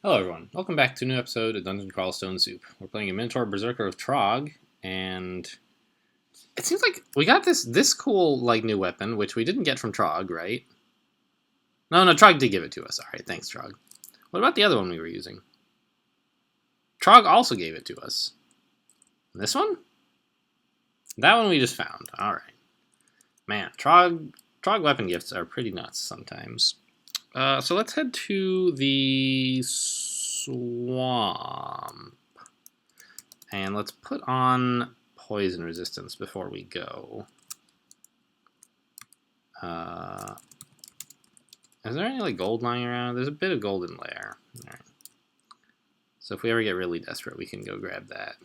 Hello everyone, welcome back to a new episode of Dungeon Crawl Stone Soup. We're playing a Minotaur Berserker of Trog, and it seems like we got this cool new weapon, which we didn't get from Trog, right? No, Trog did give it to us. Alright, thanks Trog. What about the other one we were using? Trog also gave it to us. This one? That one we just found. Alright. Man, Trog weapon gifts are pretty nuts sometimes. So let's head to the swamp. And let's put on poison resistance before we go. Is there any gold lying around? There's a bit of gold in there. All right. So if we ever get really desperate, we can go grab that.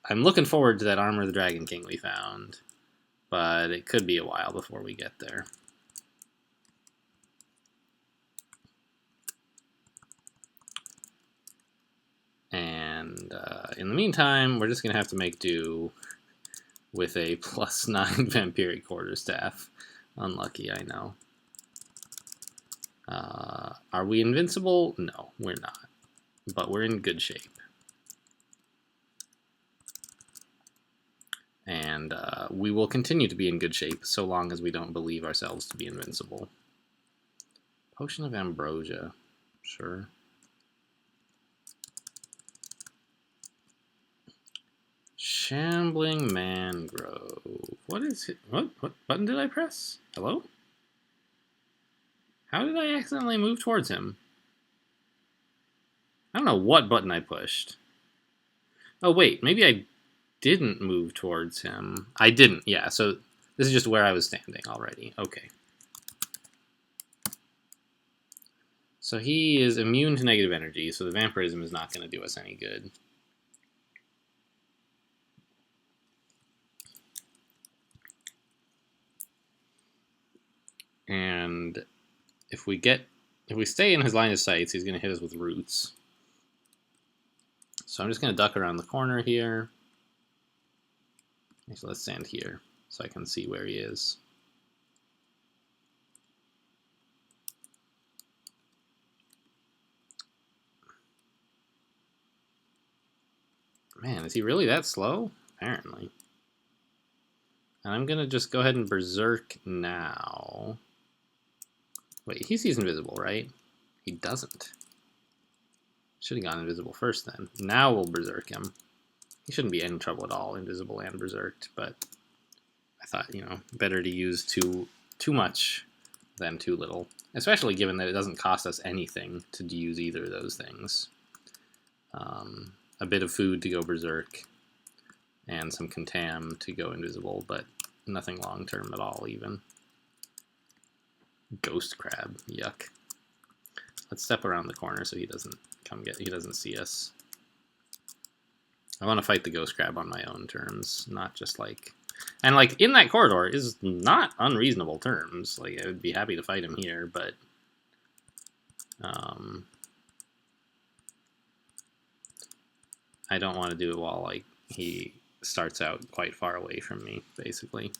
I'm looking forward to that Armor of the Dragon King we found, but it could be a while before we get there. And in the meantime, we're just going to have to make do with a +9 vampiric quarterstaff. Unlucky, I know. Are we invincible? No, we're not. But we're in good shape. And we will continue to be in good shape so long as we don't believe ourselves to be invincible. Potion of Ambrosia. Sure. Shambling Mangrove. What is it? What button did I press? Hello? How did I accidentally move towards him? I don't know what button I pushed. Oh, wait. Maybe I didn't move towards him. I didn't, yeah. So this is just where I was standing already. Okay. So he is immune to negative energy, so the vampirism is not going to do us any good. And if we stay in his line of sight, he's going to hit us with roots. So I'm just going to duck around the corner here. Actually, let's stand here so I can see where he is. Man, is he really that slow? Apparently. And I'm going to just go ahead and berserk now. Wait, he sees invisible, right? He doesn't. Should have gone invisible first then. Now we'll berserk him. He shouldn't be any trouble at all, invisible and berserked, but I thought, better to use too much than too little. Especially given that it doesn't cost us anything to use either of those things. A bit of food to go berserk, and some contam to go invisible, but nothing long term at all, even. Ghost crab, yuck. Let's step around the corner so he doesn't see us. I want to fight the ghost crab on my own terms, not just and in that corridor is not unreasonable terms. I would be happy to fight him here, but I don't want to do it while he starts out quite far away from me, basically.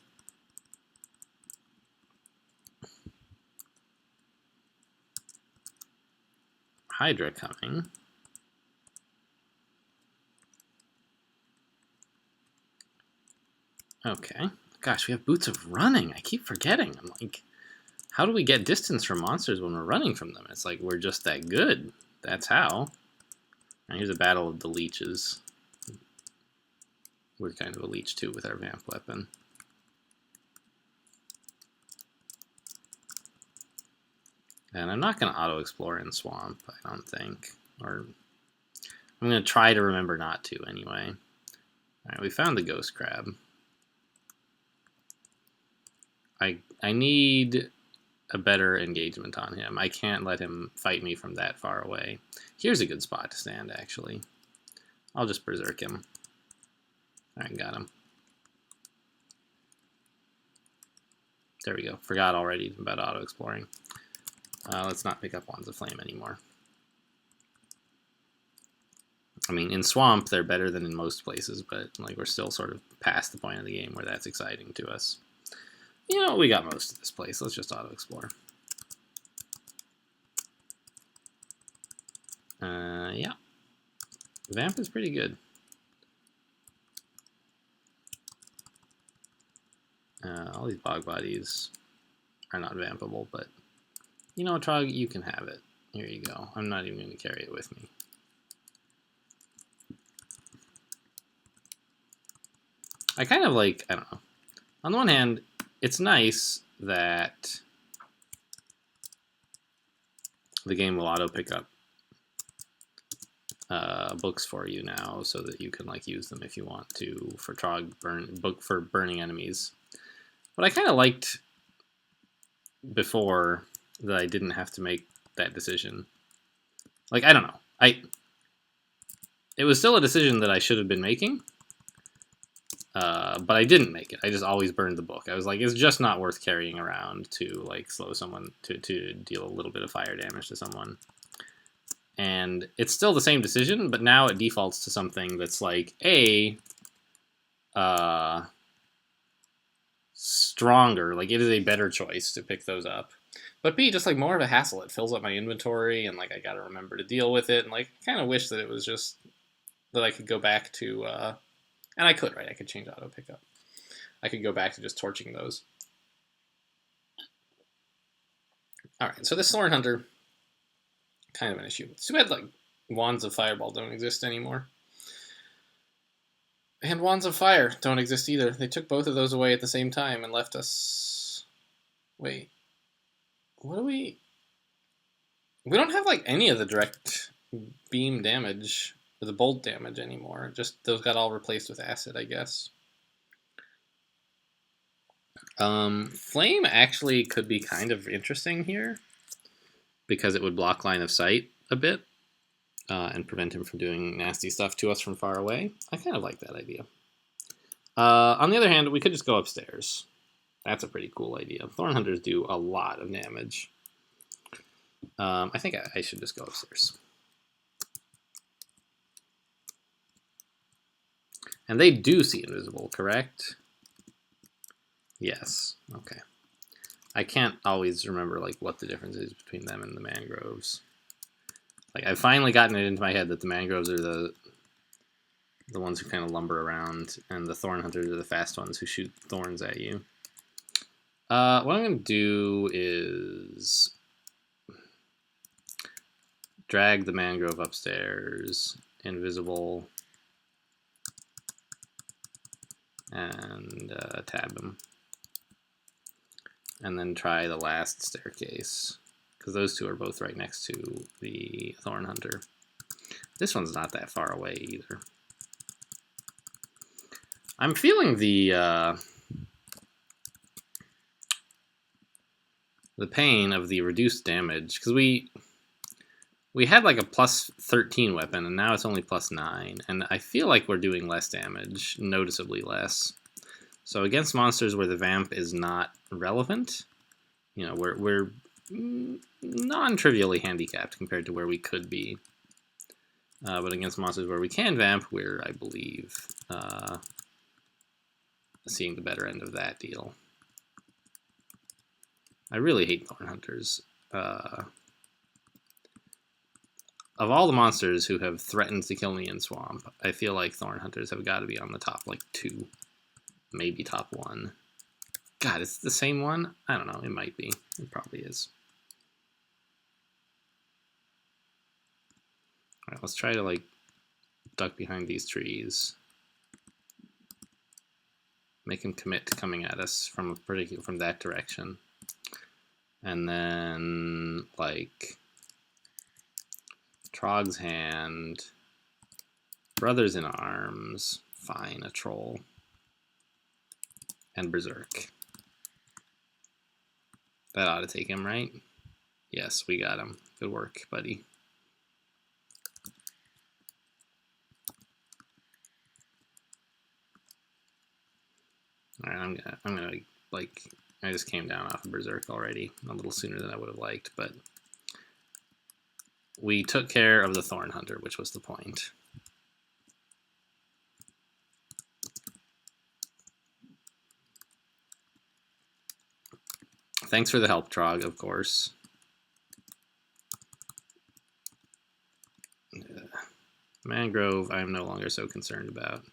Hydra coming. Okay. Gosh, we have boots of running. I keep forgetting. I'm like, how do we get distance from monsters when we're running from them? It's like we're just that good. That's how. And here's a battle of the leeches. We're kind of a leech too with our vamp weapon. And I'm not going to auto-explore in Swamp, I don't think. Or I'm going to try to remember not to anyway. Alright, we found the ghost crab. I need a better engagement on him. I can't let him fight me from that far away. Here's a good spot to stand, actually. I'll just berserk him. Alright, got him. There we go. Forgot already about auto-exploring. Let's not pick up Wands of Flame anymore. I mean, in Swamp, they're better than in most places, but we're still sort of past the point of the game where that's exciting to us. We got most of this place. Let's just auto-explore. Vamp is pretty good. All these bog bodies are not vampable, but you know, Trog, you can have it. Here you go. I'm not even going to carry it with me. I kind of like, I don't know. On the one hand, it's nice that the game will auto pick up books for you now, so that you can like use them if you want to for Trog book for burning enemies. What I kind of liked before that I didn't have to make that decision. Like, I don't know. It was still a decision that I should have been making, but I didn't make it. I just always burned the book. I was like, it's just not worth carrying around to like slow someone, to deal a little bit of fire damage to someone. And it's still the same decision, but now it defaults to something that's like stronger. Like, it is a better choice to pick those up. But B, just like more of a hassle. It fills up my inventory, and like I gotta remember to deal with it. And like, I kind of wish that it was just that I could go back to, and I could, right? I could change auto pickup. I could go back to just torching those. All right, so this Thorn Hunter, kind of an issue. It's too bad like Wands of Fireball don't exist anymore. And Wands of Fire don't exist either. They took both of those away at the same time and left us... Wait. What do we... We don't have like any of the direct beam damage, or the bolt damage anymore. Just those got all replaced with acid, I guess. Flame actually could be kind of interesting here, because it would block line of sight a bit. And prevent him from doing nasty stuff to us from far away. I kind of like that idea. On the other hand, we could just go upstairs. That's a pretty cool idea. Thorn Hunters do a lot of damage. I think I should just go upstairs. And they do see invisible, correct? Yes. Okay. I can't always remember like what the difference is between them and the mangroves. Like, I've finally gotten it into my head that the mangroves are the ones who kind of lumber around, and the Thorn Hunters are the fast ones who shoot thorns at you. What I'm going to do is drag the mangrove upstairs, invisible, and tab him. And then try the last staircase, because those two are both right next to the Thorn Hunter. This one's not that far away either. I'm feeling the pain of the reduced damage, because we had like a plus 13 weapon, and now it's only plus 9, and I feel like we're doing less damage, noticeably less. So against monsters where the vamp is not relevant, you know, we're non-trivially handicapped compared to where we could be. But against monsters where we can vamp, we're, I believe, seeing the better end of that deal. I really hate Thorn Hunters. Of all the monsters who have threatened to kill me in Swamp, I feel like Thorn Hunters have got to be on the top, like, 2. Maybe top 1. God, is it the same one? I don't know. It might be. It probably is. All right, let's try to, like, duck behind these trees. Make him commit to coming at us from that direction. And then, like, Trog's Hand, Brothers in Arms, fine, a troll, and Berserk. That ought to take him, right? Yes, we got him. Good work, buddy. All right, I'm gonna like, I just came down off of Berserk already, a little sooner than I would have liked, but we took care of the Thorn Hunter, which was the point. Thanks for the help, Trog, of course. Mangrove, I am no longer so concerned about.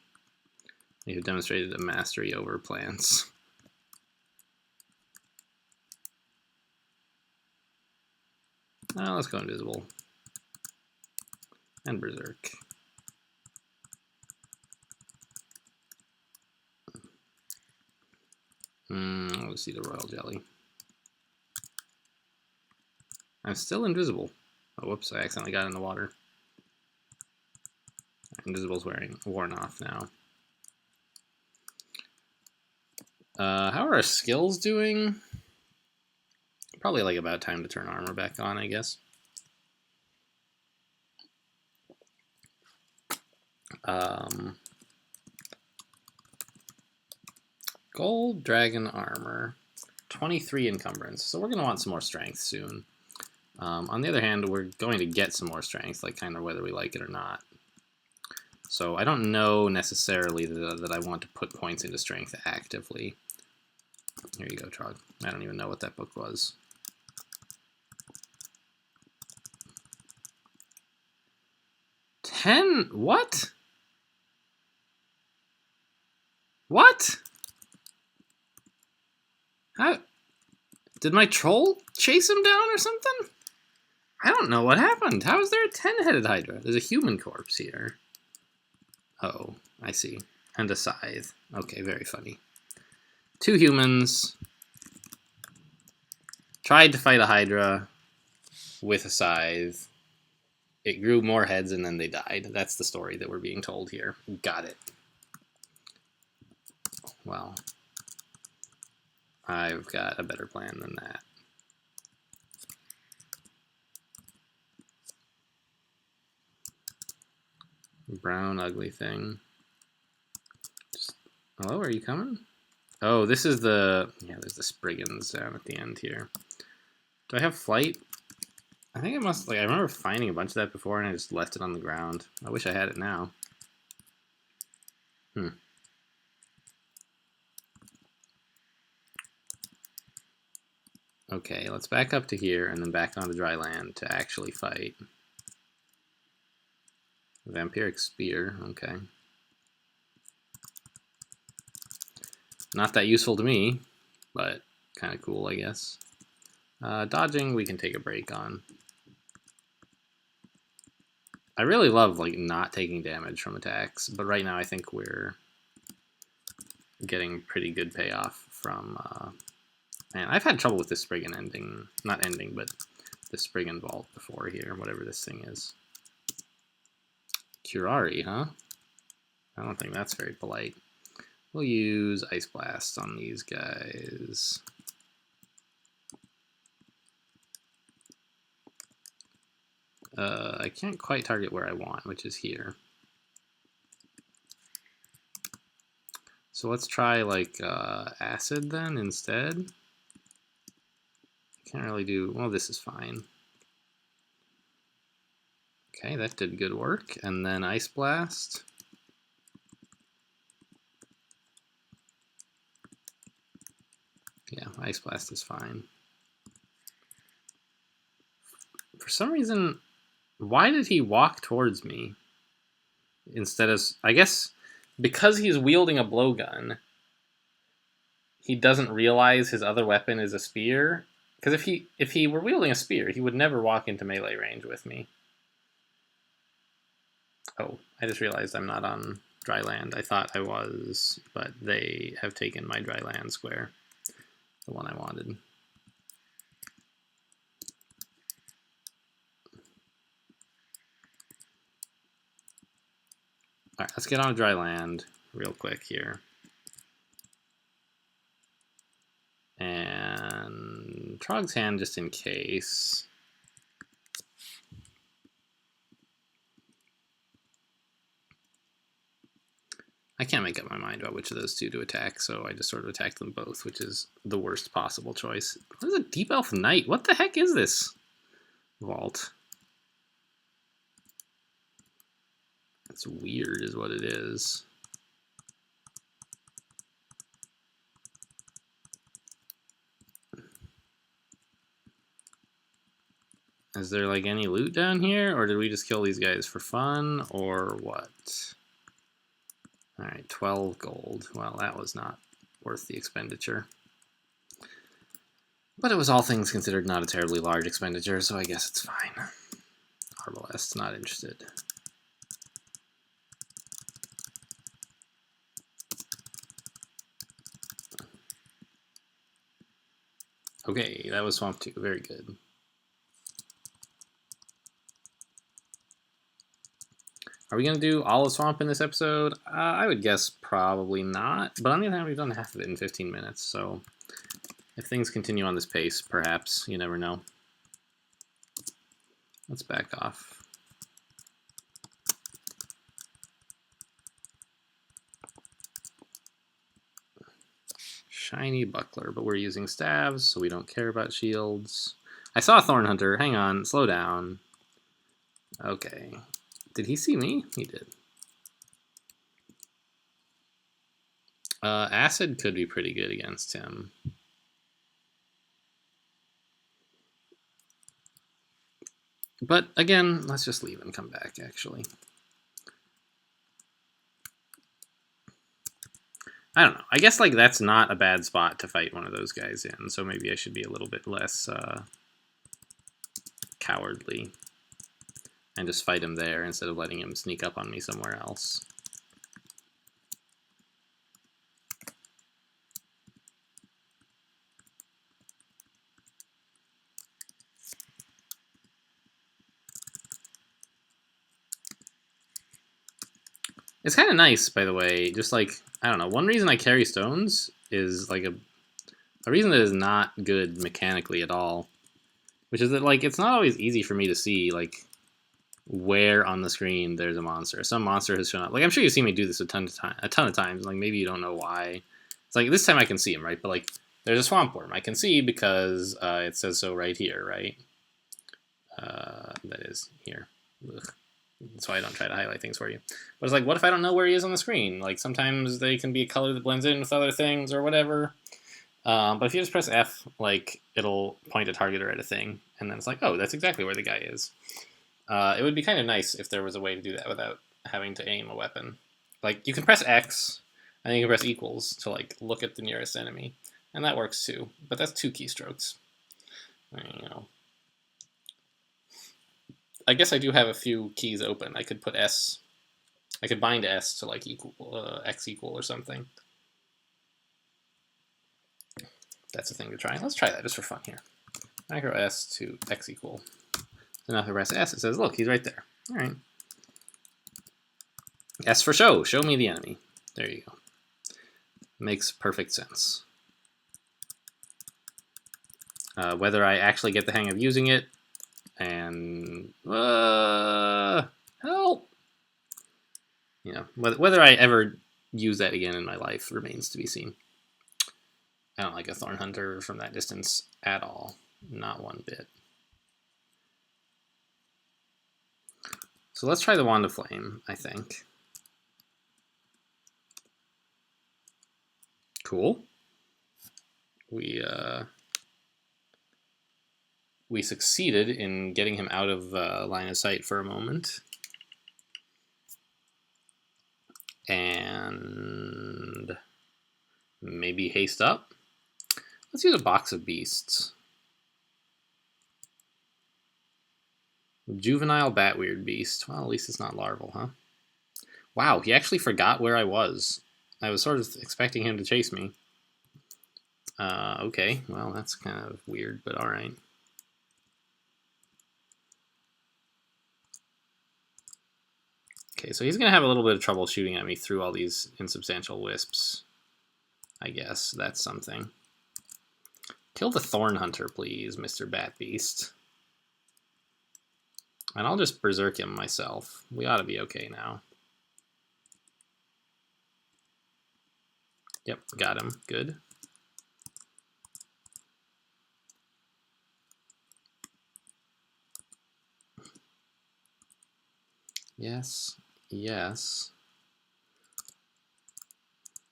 You have demonstrated a mastery over plants. Let's go invisible. And berserk. Let's see the royal jelly. I'm still invisible. Oh, whoops, I accidentally got in the water. Invisible's worn off now. How are our skills doing? Probably like about time to turn armor back on, I guess. Gold dragon armor, 23 encumbrance. So we're going to want some more strength soon. On the other hand, we're going to get some more strength, like kind of whether we like it or not. So I don't know necessarily that I want to put points into strength actively. Here you go, Trog. I don't even know what that book was. What? What? How? Did my troll chase him down or something? I don't know what happened. How is there a 10-headed Hydra? There's a human corpse here. Oh, I see. And a scythe. Okay, very funny. 2 humans tried to fight a Hydra with a scythe. It grew more heads and then they died. That's the story that we're being told here. Got it. Well, I've got a better plan than that. Brown ugly thing. Hello, are you coming? Oh, this is the... Yeah, there's the Spriggans down at the end here. Do I have flight? I think I must... Like, I remember finding a bunch of that before and I just left it on the ground. I wish I had it now. Okay, let's back up to here and then back onto dry land to actually fight. Vampiric Spear, okay. Not that useful to me, but kind of cool, I guess. Dodging, we can take a break on. I really love like not taking damage from attacks, but right now I think we're getting pretty good payoff from... Man, I've had trouble with this Spriggan ending. Not ending, but the Spriggan vault before here, whatever this thing is. Curari, huh? I don't think that's very polite. We'll use Ice Blast on these guys. I can't quite target where I want, which is here. So let's try like Acid then instead. Can't really do... Well, this is fine. Okay, that did good work. And then Ice Blast. Yeah, Ice Blast is fine. For some reason, why did he walk towards me? Instead of... I guess because he's wielding a blowgun, he doesn't realize his other weapon is a spear. Because if he were wielding a spear, he would never walk into melee range with me. Oh, I just realized I'm not on dry land. I thought I was, but they have taken my dry land square. The one I wanted. Alright, let's get on dry land real quick here. And Trog's hand just in case. I can't make up my mind about which of those two to attack, so I just sort of attacked them both, which is the worst possible choice. What is a Deep Elf Knight? What the heck is this vault? It's weird is what it is. Is there like any loot down here, or did we just kill these guys for fun, or what? Alright, 12 gold. Well, that was not worth the expenditure. But it was all things considered not a terribly large expenditure, so I guess it's fine. Arbalest's not interested. Okay, that was Swamp 2. Very good. Are we going to do all of Swamp in this episode? I would guess probably not. But on the other hand, we've done half of it in 15 minutes, so if things continue on this pace, perhaps. You never know. Let's back off. Shiny buckler, but we're using staves, so we don't care about shields. I saw a Thorn Hunter. Hang on, slow down. Okay. Did he see me? He did. Acid could be pretty good against him. But again, let's just leave and come back, actually. I don't know. I guess like that's not a bad spot to fight one of those guys in, so maybe I should be a little bit less cowardly and just fight him there instead of letting him sneak up on me somewhere else. It's kind of nice, by the way, just like, I don't know, one reason I carry stones is like a reason that is not good mechanically at all, which is that like it's not always easy for me to see like where on the screen there's a monster. Some monster has shown up. Like I'm sure you've seen me do this a ton of times. Like maybe you don't know why. It's like this time I can see him, right? But like there's a swamp worm I can see because it says so right here, right? That is here. Ugh. That's why I don't try to highlight things for you. But it's like, what if I don't know where he is on the screen? Like sometimes they can be a color that blends in with other things or whatever. But if you just press F, like it'll point a target or at a thing, and then it's like, oh, that's exactly where the guy is. It would be kind of nice if there was a way to do that without having to aim a weapon. Like you can press X, and then you can press equals to like look at the nearest enemy, and that works too. But that's 2 keystrokes. You know. I guess I do have a few keys open. I could put S. I could bind S to like equal X equal or something. That's a thing to try. Let's try that just for fun here. Macro S to X equal. So now if I press S, it says, look, he's right there. All right. S for show. Show me the enemy. There you go. Makes perfect sense. Whether I actually get the hang of using it, and help, you know, whether I ever use that again in my life remains to be seen. I don't like a Thorn Hunter from that distance at all, not one bit. So let's try the Wand of Flame, I think. Cool. We succeeded in getting him out of line of sight for a moment. And maybe haste up. Let's use a box of beasts. Juvenile Batweird Beast. Well, at least it's not larval, huh? Wow, he actually forgot where I was. I was sort of expecting him to chase me. Okay, well, that's kind of weird, but alright. Okay, so he's going to have a little bit of trouble shooting at me through all these insubstantial wisps. I guess that's something. Kill the Thorn Hunter, please, Mr. Bat Beast. And I'll just berserk him myself. We ought to be okay now. Yep, got him. Good. Yes. Yes.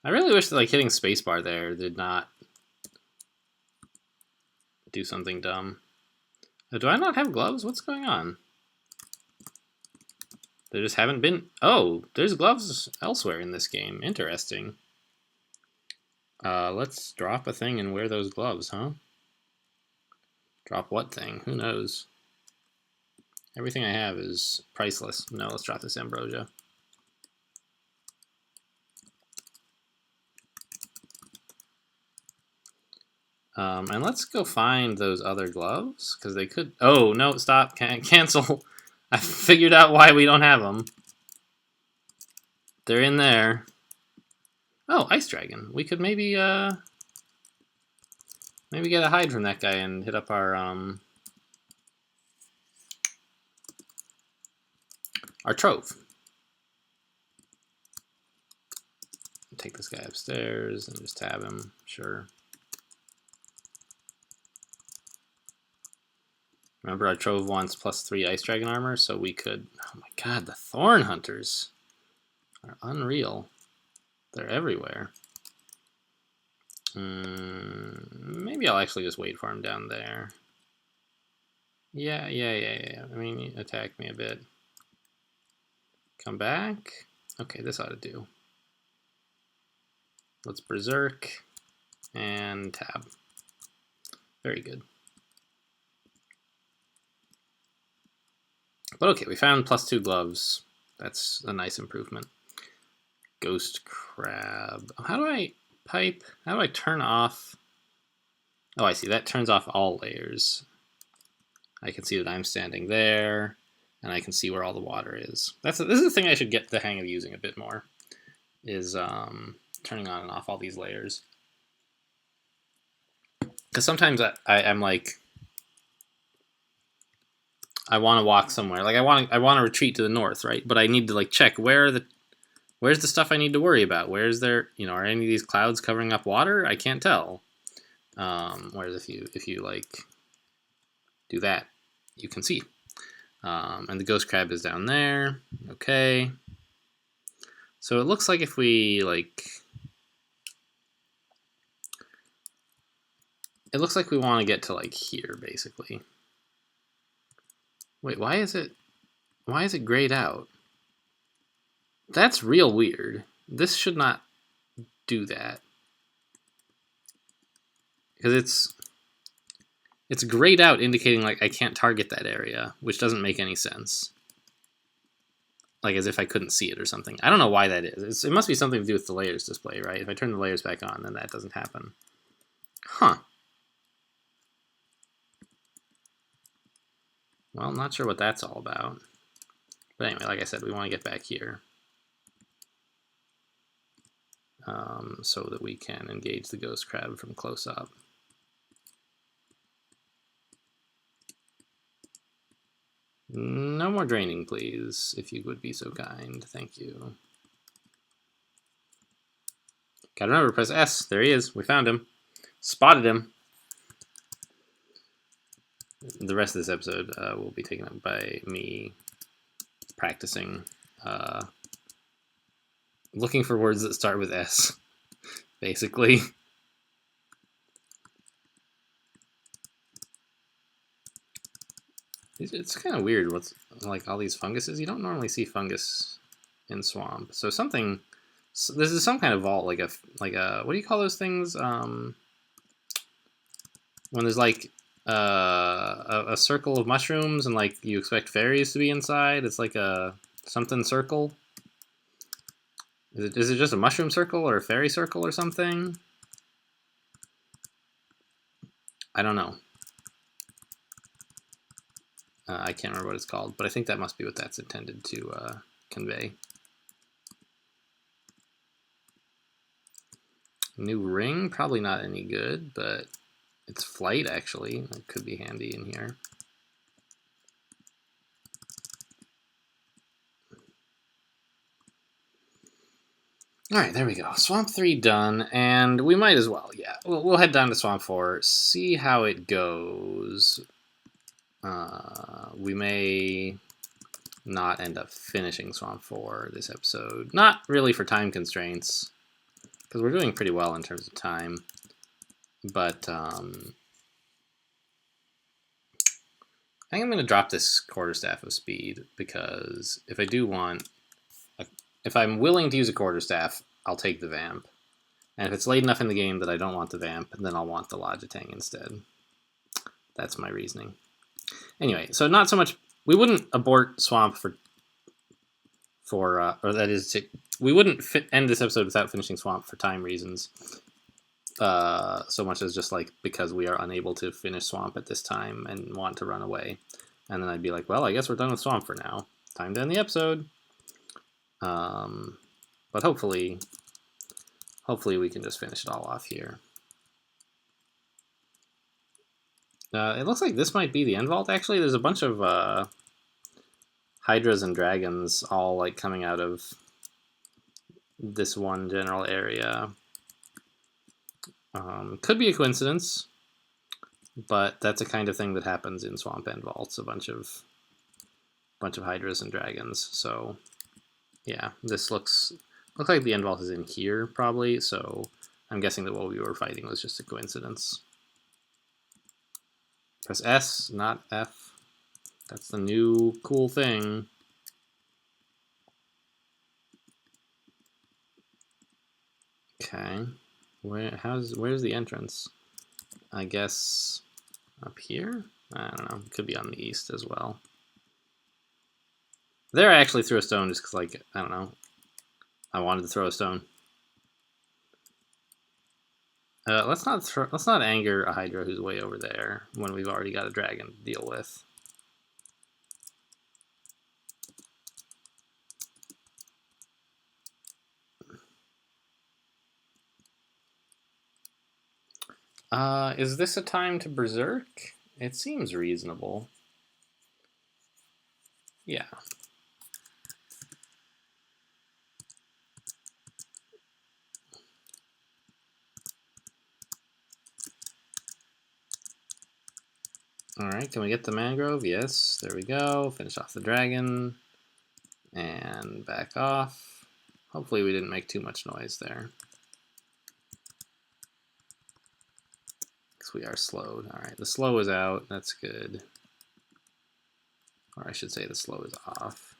I really wish that like hitting spacebar there did not do something dumb. Do I not have gloves? What's going on? There just haven't been... Oh, there's gloves elsewhere in this game. Interesting. Let's drop a thing and wear those gloves, huh? Drop what thing? Who knows? Everything I have is priceless. No, let's drop this ambrosia. And let's go find those other gloves, because they could... Oh, no, stop. Cancel. I figured out why we don't have them. They're in there. Oh, Ice Dragon. We could maybe get a hide from that guy and hit up our trove. Take this guy upstairs and just tab him. Sure. Remember, our trove wants +3 Ice Dragon armor, so we could... Oh my god, the Thorn Hunters are unreal. They're everywhere. Maybe I'll actually just wait for him down there. Yeah. I mean, attack me a bit. Come back. Okay, this ought to do. Let's berserk and tab. Very good. But okay, we found +2 gloves. That's a nice improvement. Ghost crab. How do I pipe? How do I turn off? Oh, I see. That turns off all layers. I can see that I'm standing there, and I can see where all the water is. This is the thing I should get the hang of using a bit more, is turning on and off all these layers. Because sometimes I'm like, I want to walk somewhere. Like I want to retreat to the north, right? But I need to like check where's the stuff I need to worry about. Where's there, are any of these clouds covering up water? I can't tell. Whereas if you like do that, you can see. And the ghost crab is down there. Okay. So it looks like if we like, it looks like we want to get to like here basically. Wait, why is it grayed out? That's real weird. This should not do that. Because it's grayed out, indicating like I can't target that area, which doesn't make any sense. Like as if I couldn't see it or something. I don't know why that is. It must be something to do with the layers display, right? If I turn the layers back on, then that doesn't happen. Huh. Well, I'm not sure what that's all about. But anyway, like I said, we want to get back here. So that we can engage the ghost crab from close up. No more draining, please, if you would be so kind. Thank you. Gotta remember, press S. There he is. We found him. Spotted him. The rest of this episode will be taken up by me practicing looking for words that start with S, basically. It's kind of weird what's like all these funguses. You don't normally see fungus in swamp. So something, this is some kind of vault, like a what do you call those things? When there's like a circle of mushrooms and like you expect fairies to be inside. It's like a something circle. Is it just a mushroom circle or a fairy circle or something? I don't know. I can't remember what it's called, but I think that must be what that's intended to convey. New ring, probably not any good, but it's flight actually. That could be handy in here. All right, there we go. Swamp 3 done, and we might as well, yeah. We'll head down to Swamp 4, see how it goes. We may not end up finishing Swamp 4 this episode. Not really for time constraints, because we're doing pretty well in terms of time. But I think I'm going to drop this quarterstaff of speed, because if I do want... if I'm willing to use a quarterstaff, I'll take the vamp. And if it's late enough in the game that I don't want the vamp, then I'll want the Logitang instead. That's my reasoning. Anyway, so not so much... we wouldn't abort Swamp or that is... we wouldn't end this episode without finishing Swamp for time reasons. So much as just like because we are unable to finish Swamp at this time and want to run away. And then I'd be like, well, I guess we're done with Swamp for now. Time to end the episode. But hopefully we can just finish it all off here. It looks like this might be the end vault. Actually, there's a bunch of hydras and dragons all like coming out of this one general area. Could be a coincidence, but that's a kind of thing that happens in swamp end vaults. A bunch of hydras and dragons. So yeah, this looks like the end vault is in here probably. So I'm guessing that what we were fighting was just a coincidence. Press S, not F. That's the new cool thing. Okay. Where's the entrance? I guess up here? I don't know. Could be on the east as well. There I actually threw a stone just because, like, I don't know. I wanted to throw a stone. Let's not anger a Hydra who's way over there when we've already got a dragon to deal with. Is this a time to berserk? It seems reasonable. Yeah. Alright, can we get the mangrove? Yes, there we go. Finish off the dragon. And back off. Hopefully we didn't make too much noise there. Because we are slowed. Alright, the slow is out. That's good. Or I should say the slow is off.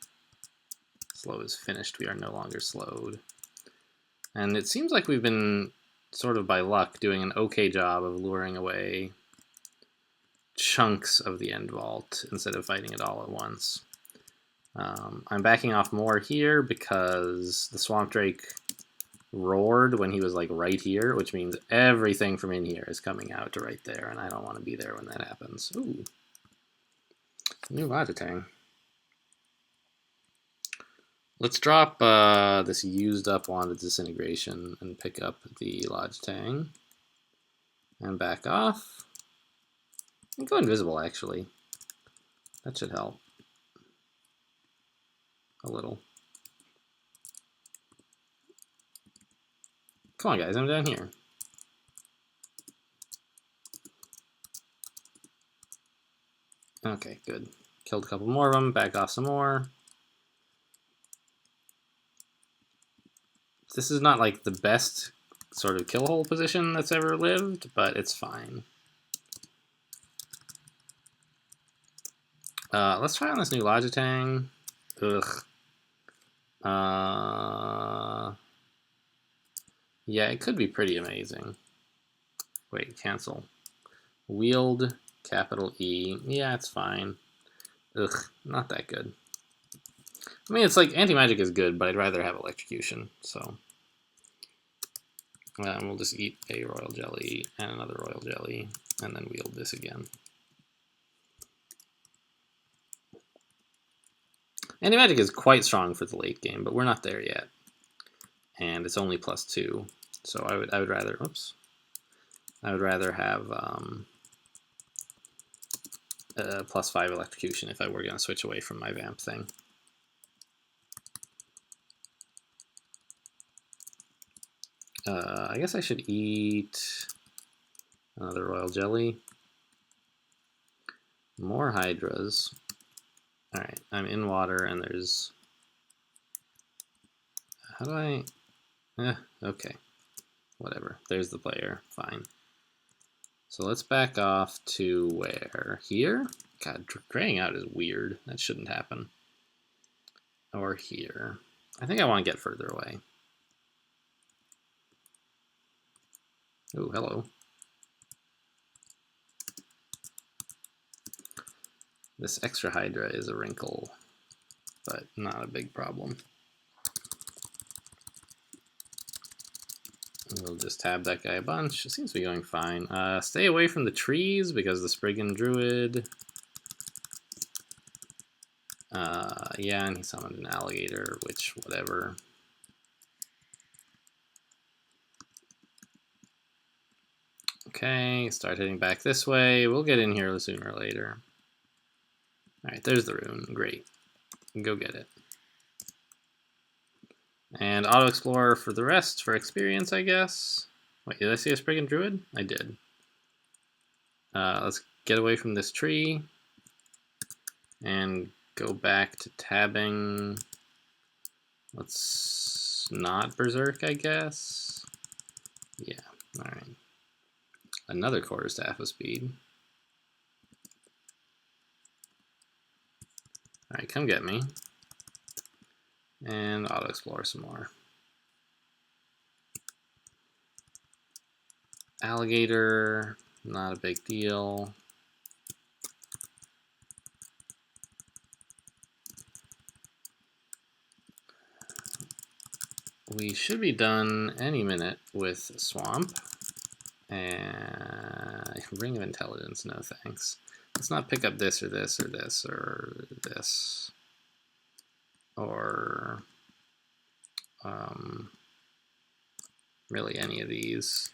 Slow is finished. We are no longer slowed. And it seems like we've been, sort of by luck, doing an okay job of luring away chunks of the end vault instead of fighting it all at once. I'm backing off more here because the Swamp Drake roared when he was like right here, which means everything from in here is coming out to right there, and I don't want to be there when that happens. Ooh. New Logitang. Let's drop this used up wand of disintegration and pick up the Logitang. And back off. And go invisible, actually. That should help. A little. Come on, guys, I'm down here. Okay, good. Killed a couple more of them, back off some more. This is not like the best sort of kill hole position that's ever lived, but it's fine. Let's try on this new Logitang. Ugh. Yeah, it could be pretty amazing. Wait, cancel. Wield, capital E. Yeah, it's fine. Ugh, not that good. I mean, it's like anti-magic is good, but I'd rather have electrocution, so. We'll just eat a royal jelly and another royal jelly, and then wield this again. Anti-magic is quite strong for the late game, but we're not there yet. And it's only +2, so I would rather, oops. I would rather have +5 electrocution if I were going to switch away from my vamp thing. I guess I should eat another royal jelly. More hydras. Alright, I'm in water and there's... How do I... okay. Whatever. There's the player. Fine. So let's back off to where? Here? God, graying out is weird. That shouldn't happen. Or here. I think I want to get further away. Oh, hello. This extra Hydra is a wrinkle, but not a big problem. We'll just tab that guy a bunch. It seems to be going fine. Stay away from the trees because the Spriggan Druid. Yeah, and he summoned an alligator, which, whatever. Okay, start heading back this way. We'll get in here sooner or later. Alright, there's the rune. Great. Go get it. And Auto Explorer for the rest, for experience, I guess. Wait, did I see a Spriggan Druid? I did. Let's get away from this tree. And go back to tabbing. Let's not Berserk, I guess. Yeah, alright. Another quarterstaff of speed. Alright, come get me. And auto explore some more. Alligator, not a big deal. We should be done any minute with Swamp. And Ring of Intelligence, no thanks. Let's not pick up this or this or this or this. Or really any of these.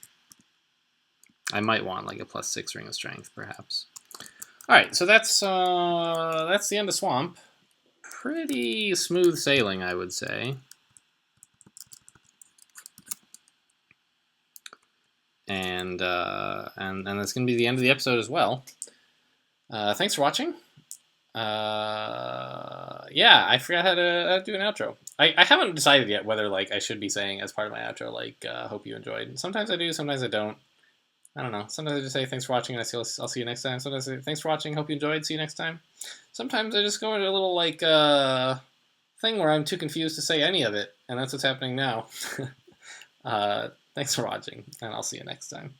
I might want like a +6 Ring of Strength, perhaps. All right, so that's the end of Swamp. Pretty smooth sailing, I would say. And that's gonna be the end of the episode as well. Thanks for watching. Yeah, I forgot how to do an outro. I haven't decided yet whether like I should be saying as part of my outro like hope you enjoyed. Sometimes I do, sometimes I don't. I don't know. Sometimes I just say thanks for watching and I'll see you next time. Sometimes I say thanks for watching, hope you enjoyed, see you next time. Sometimes I just go into a little like thing where I'm too confused to say any of it, and that's what's happening now. Thanks for watching, and I'll see you next time.